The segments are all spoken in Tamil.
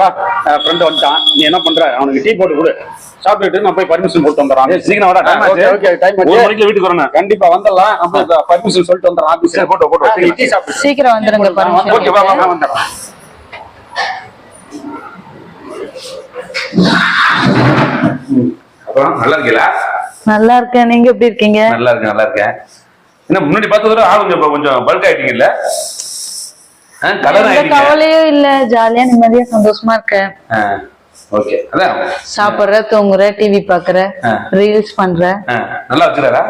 வா ஃப்ரெண்ட் வந்துட்டான். நீ என்ன பண்ற? அவனுக்கு டீ போட்டு கொடு, சாப்பிட்டுட்டு நான் போய் பர்மிஷன் போட்டு வந்துடுறான். சீக்கிரம் வர, டைம் ஆச்சு. ஓகே டைம் ஆச்சு. 1 மணிக்கு வீட்டுக்கு வரணும். கண்டிப்பா வந்துடலாம். நம்ம பர்மிஷன் சொல்லிட்டு வந்துடுறோம். ஆபீஸ்ல போட்டு டீ சாப்பிட்டு சீக்கிரம் வந்துருங்க. ஓகே வா வந்துடுறோம். அப்புறம் நல்லா இருக்கீங்களா? நல்லா இருக்கேன். நீங்க எப்படி இருக்கீங்க? நல்லா இருக்கேன். என்ன முன்னாடி பார்த்ததோட ஆளுங்க இப்ப கொஞ்சம் பல்க் ஆயிட்டீங்கல்ல? கவலையே இல்ல, ஜாலியா நிம்மதியா சந்தோஷமா இருக்கேன். ஓகே, அதான் சாப்பிடுற, தூங்குற, டிவி பாக்குற, ரீல்ஸ் பண்ற. நல்லா வச்சுக்கிறாரா?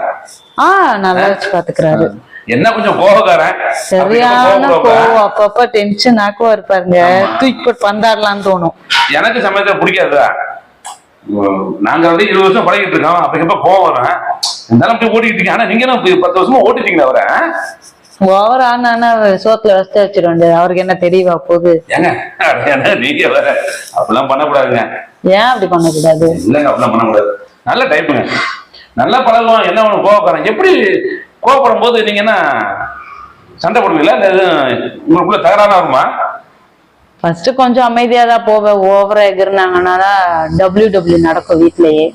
நல்லா வச்சு பாத்துக்கிறாரு. என்ன கொஞ்சம் கோபக்காரன், சரியான கோவம். அப்பப்ப டென்ஷன் ஆக்குவா இருப்பாருங்க. தூக்கி போட்டு பந்தாடலான்னு தோணும். எனக்கு சமயத்துல பிடிக்காதுதா. நாங்க வந்து 20 வருஷம் பழகிட்டு இருக்கோம். அப்ப கோவம் வரும். இருந்தாலும் அப்படி ஓட்டிட்டு இருக்கேன். ஆனா நீங்க 10 வருஷமா ஓட்டிட்டீங்களா அவரை? ஓவர் ஆனா சோத்துல வச்சு வச்சிருவாங்க. அவருக்கு என்ன தெரியவா போகுது? நீங்க வேற அப்படிலாம் பண்ணக்கூடாதுங்க. ஏன் அப்படி பண்ணக்கூடாது? இல்லங்க, அப்படிலாம் பண்ணக்கூடாது. நல்ல டைப்புங்க, நல்லா பழகுவோம். என்ன ஒண்ணு கோவக்காரன். எப்படி கோவப்படும் போது நீங்க என்ன சண்டை போடுவீங்களா? இல்ல உங்களுக்குள்ள தகராறா வருமா? ஃபர்ஸ்ட் கொஞ்சம் அமைதியா தான் போவேன். ஓவரா எகிர்னாங்கன்னா WW நடக்கும் வீட்லயே.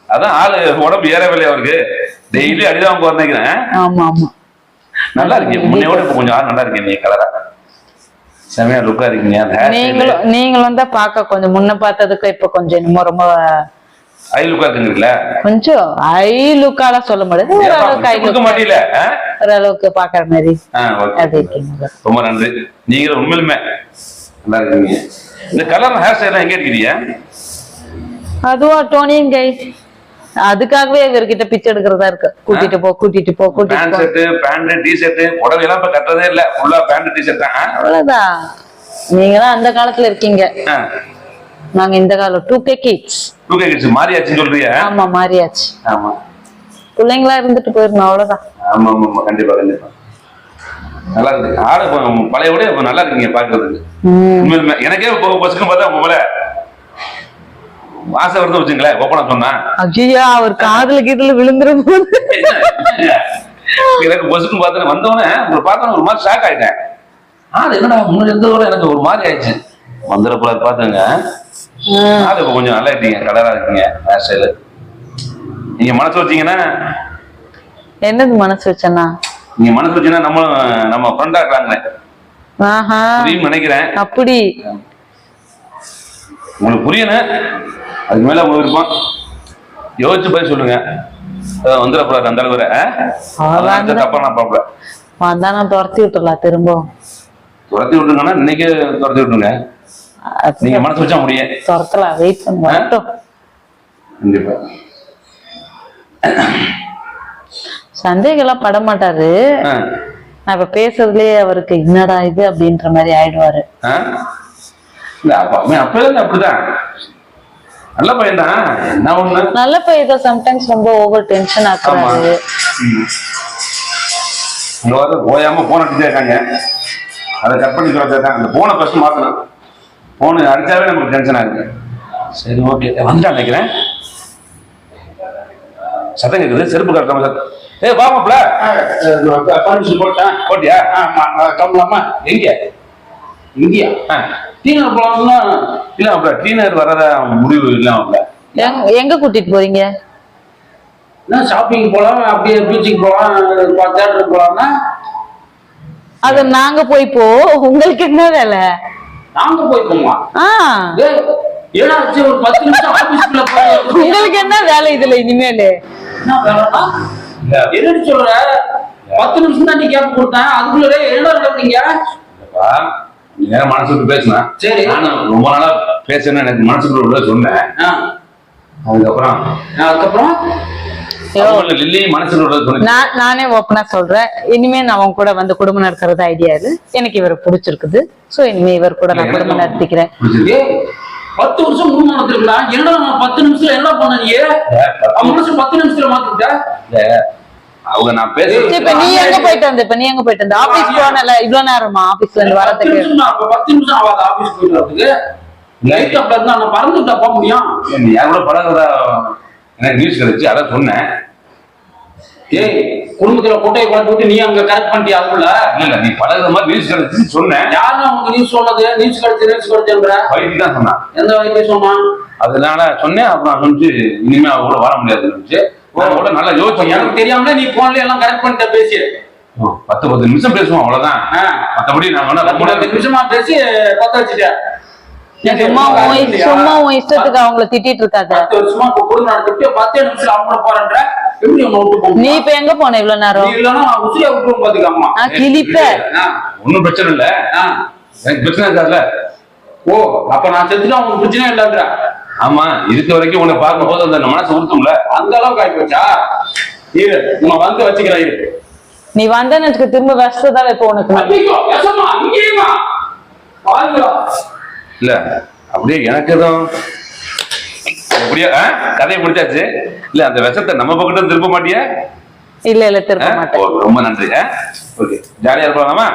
அதான் ஆளு உடம்பு ஏறவில்லை அவருக்கு. டெய்லி அடிதான் போறேன். ஆமா ஆமா, நல்லா இருக்கீங்க. முன்னையோட இப்ப கொஞ்சம் நல்லா இருக்கீங்க. நீங்க கலரா செமையா லுக்கா இருக்கீங்க. நீங்களும் தான் பார்க்க கொஞ்சம் முன்ன பார்த்ததுக்கு இப்ப கொஞ்சம் இன்னும் ரொம்ப ஐ லுக்கா இருக்குங்களா? கொஞ்சம் ஐ லுக்கால சொல்ல முடியாது, ஓரளவுக்கு பாக்குற மாதிரி. ரொம்ப நன்றி. நீங்க உண்மையிலுமே நல்லா இருக்கீங்க. இந்த கலர் ஹேர் ஸ்டைல் எங்க எடுக்கிறீங்க? அதுவா டோனிங் கை, அதுக்காகவே இவர்கிட்ட பிச்சை எடுக்கிறதா இருக்கு. கூட்டிட்டு போ பேண்ட் டி ஷர்ட் புடவை எல்லாம் இப்ப கட்டுறதே இல்ல. ஃபுல்லா பேண்ட் டி ஷர்ட் தான். அவ்வளவுதான். நீங்க தான் அந்த காலத்துல இருக்கீங்க, நாங்க இந்த காலம் 2K கிட்ஸ். 2K கிட்ஸ் மாறியாச்சுன்னு சொல்றீங்க? ஆமா மாறியாச்சு. ஆமா, பிள்ளைங்களா இருந்துட்டு போயிடணும், அவ்வளவுதான். ஆமா ஆமா, கண்டிப்பா கண்டிப்பா. நல்லா இருக்கு ஆளு. பழைய விட இப்ப நல்லா இருக்கீங்க பாக்குறதுக்கு. எனக்கே பசுக்கும் பார்த்தா உங்க மேல ஆசை வருது வச்சுங்களேன். ஓப்பனா சொன்னா ஐயா அவர் காதுல கீதுல விழுந்துரும் போது எனக்கு பசுக்கும் பார்த்தேன். வந்தவொடனே உங்களை பார்த்தோன்னே ஒரு மாதிரி ஷாக் ஆயிட்டேன். என்னடா முன்னாடி இருந்ததோட எனக்கு ஒரு மாதிரி ஆயிடுச்சு. வந்துடக்கூடாது பாத்துங்க. அது இப்ப கொஞ்சம் நல்லா இருக்கீங்க, கலரா இருக்கீங்க. ஹேர் ஸ்டைலு நீங்க மனசு வச்சீங்கன்னா. என்னது மனசு வச்சேன்னா? நீங்க மனசு வச்சீங்கன்னா நம்ம ஃப்ரெண்டா இருக்காங்களே, நினைக்கிறேன். அப்படி உங்களுக்கு புரியணும். அதுக்கு மேல உங்களுக்கு இருப்பான். யோசிச்சு போய் சொல்லுங்க. வந்துடக்கூடாது அந்த அளவுக்கு. தப்பா நான் பாப்பல வந்தா நான் துரத்தி விட்டுலாம். திரும்ப துரத்தி விட்டுங்கன்னா இன்னைக்கு துரத்தி விட்டுருங்க. நீங்க மனசு வச்சா முடியும். துரத்தலாம், வெயிட் பண்ண. கண்டிப்பா சந்தேகம் எல்லாம் பட மாட்டாரு. நான் இப்ப பேசுறதுலயே அவருக்கு என்னடா இது அப்படின்ற மாதிரி ஆயிடுவாரு. அப்பதான் அப்படிதான். நல்ல பையன் தான். என்ன ஒண்ணு நல்ல பையன் தான். சம்டைம்ஸ் ரொம்ப ஓவர் டென்ஷன் ஆக்குறாரு. ஓயாம போன் அடிச்சுட்டே இருக்காங்க. அதை கட் பண்ணி சொல்லிருக்காங்க. அந்த போனை ஃபர்ஸ்ட் மாத்தணும். போனு அடிச்சாவே நமக்கு டென்ஷனா இருக்கு. சரி ஓகே, வந்துட்டா நினைக்கிறேன். சத்தம் கேக்குது. செருப்பு கட்டமா சார்? பாமாப்ல பர்மிஷன் போட்டேன். போட்டியா? கிளம்பலாமா? எங்க? இங்கயா? டீனர் போலாம்னா இல்ல. அப்ப டீனர் வரத முடிவு இல்லாம எங்க கூட்டிட்டு போறீங்க? ஷாப்பிங் போலாம், அப்படியே பீச்சுக்கு போலாம், தியேட்டருக்கு போலாம்னா அது நாங்க போய்ப்போ. உங்களுக்கு என்ன வேலை? நாங்க போய் போமா? ஏன்னாச்சு ஒரு 10 நிமிஷம் ஆபீஸ்க்குள்ள போய் உங்களுக்கு என்ன வேலை இதுல இனிமேலு? என்ன வேலைனா என்ன சொல்ற? 10 நிமிஷம் தான் நீ கேப் கொடுத்தேன். அதுக்குள்ள என்ன நடந்தீங்க? நீங்க மனசு விட்டு பேசுனா சரி. நானும் ரொம்ப நாளா பேசுறேன்னு எனக்கு மனசுக்குள்ள சொன்னேன். அதுக்கப்புறம் லில்லி மனசுக்குள்ள சொன்னேன். நானே ஓப்பனா சொல்றேன். இனிமே நான் அவன் கூட வந்து குடும்பம் நடத்துறது ஐடியா இது. எனக்கு இவரை பிடிச்சிருக்குது. சோ இனிமே இவர் கூட நான் குடும்பம் நடத்திக்கிறேன். 10 வருஷம் குடும்பம் நடத்திருக்கலாம். என்னடா 10 நிமிஷத்துல என்ன பண்ண? நீ 10 நிமிஷத்துல மாத்திக்கிட்ட. அவங்க நான் பேசுறேன். இப்ப நீ எங்க போயிட்டு வந்த? நீ எங்க போயிட்டு வந்த? ஆபீஸ் போனல இவ்வளவு நேரமா? ஆபீஸ்ல இருந்து வரதுக்கு 10 நிமிஷம் ஆகாது. ஆபீஸ் போயிட்டு வரதுக்கு லைட் அப்ல இருந்தா நான் பறந்துட்டா போக முடியும். நீ யாரோட பழகுறதா எனக்கு நியூஸ் கிடைச்சு அதான் சொன்னேன். ஏய் குடும்பத்துல கொட்டையை குழந்தை விட்டு நீ அங்க கரெக்ட் பண்ணிட்டியா அதுக்குள்ள? இல்ல நீ பழகுற மாதிரி நியூஸ் கிடைச்சு சொன்னேன். யாருன்னா உனக்கு நியூஸ் சொன்னது? நியூஸ் கிடைச்சுன்ற வைத்தி தான் சொன்னான். எந்த வைத்தியம் சொன்னான்? அதனால சொன்னேன். அப்புறம் சொல்லிச்சு இனிமே அவ கூட வர முடியாது சொல்லிச்சு. கூட நல்லா யோசிச்சு எனக்கு தெரியாம நீ போன்ல எல்லாம் கரெக்ட் பண்ணிட்ட பேசி 10 நிமிஷம் பேசுவோம் அவ்வளவுதான். மத்தபடி நான் 10 நிமிஷமா பேசி பத்த வச்சுட்டேன். சும்மா உன் இஷ்டத்துக்கு அவங்கள திட்டிட்டு இருக்காத. 10 வருஷமா குடும்பம் நடத்திட்டு 10 நிமிஷம் அவங்க போறன்ற எப்படி உன்னை விட்டு போக? நீ இப்ப எங்க போன இவ்வளவு நேரம்? இல்லன்னா நான் உசிரியா விட்டுருவோம் பாத்துக்க அம்மா. கிளிப்ப ஒன்னும் பிரச்சனை இல்ல. எனக்கு பிரச்சனை இருக்காதுல்ல. ஓ அப்ப நான் செத்துட்டா உங்களுக்கு பிரச்சனை இல்லன்ற? ஆமா இருக்க வரைக்கும் உன்னை பார்க்கும் போது அந்த மனசு உறுத்தும்ல. அந்த அளவுக்கு ஆகி போச்சா? இரு உன்னை வந்து வச்சுக்கிறேன். இரு நீ வந்தேன்னு திரும்ப விஷதான் இப்ப உனக்கு. இல்ல அப்படியே எனக்கு எதுவும் அப்படியே கதையை முடிச்சாச்சு. இல்ல அந்த விஷத்தை நம்ம பக்கத்துல திருப்ப மாட்டியா? இல்ல திருப்ப மாட்டேன். ரொம்ப நன்றி. ஓகே ஜாலியா இருக்கலாம்.